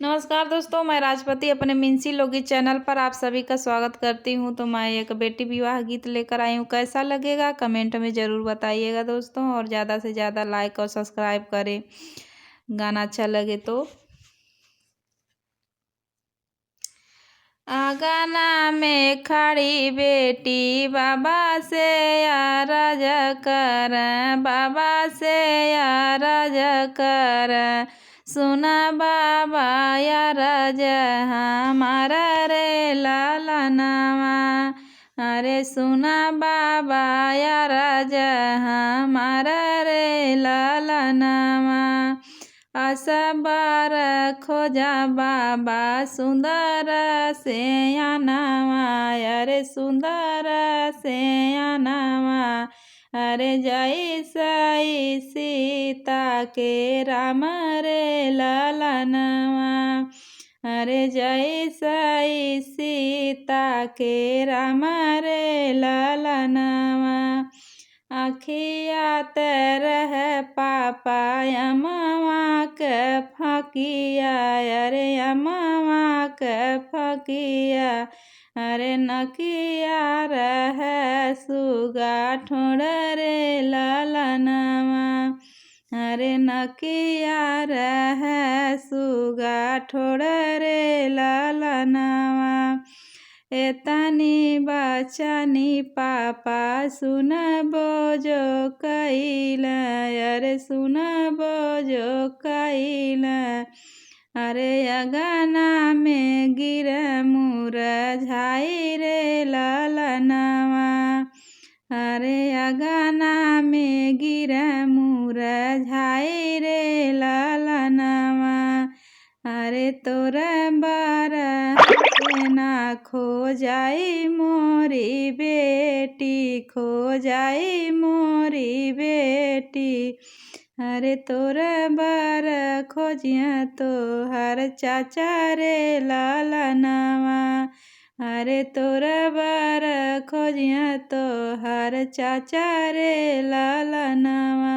नमस्कार दोस्तों, मैं राजपति अपने मिन्सी लोगी चैनल पर आप सभी का स्वागत करती हूं। तो मैं एक बेटी विवाह गीत लेकर आई हूं। कैसा लगेगा कमेंट में ज़रूर बताइएगा दोस्तों, और ज़्यादा से ज़्यादा लाइक और सब्सक्राइब करें गाना अच्छा लगे तो। आंगना में खड़ी बेटी बाबा से अरज कर, बाबा से अरज कर, सुना बाबा अरज हमारा रे लालनवा। अरे सुना बाबा अरज हमारा रे लालनवा। असबर खोजा बाबा सुंदर से आनावा। अरे सुंदर से आनावा। अरे जय सई सीता के राम रे ललनवा। अरे जय सई सीता के राम रे ललनवा। अखिया तरह पापा अमवा के फकिया। अरे अमवा के फकिया। अरे नकिया रह सुगा ठोड़ रे ललनवा। अरे नकिया रह सुगा ठोड़ रे ललनवा। एतनी बचनी पापा सुनबो जो कैला। अरे सुनबो जो कैला। अरे अगना में गिर मुरझाई रे ललनवा। अरे अगना में गिर मुरझाई रे ललनवा। अरे तोरा बारा ना खो जाई मोरी बेटी, खो जाई मोरी बेटी। अरे तोरा बार खोजिया तो हर चाचा रे लालनवा। अरे तोरा बार खोजिया तो हर चाचा रे लालनवा।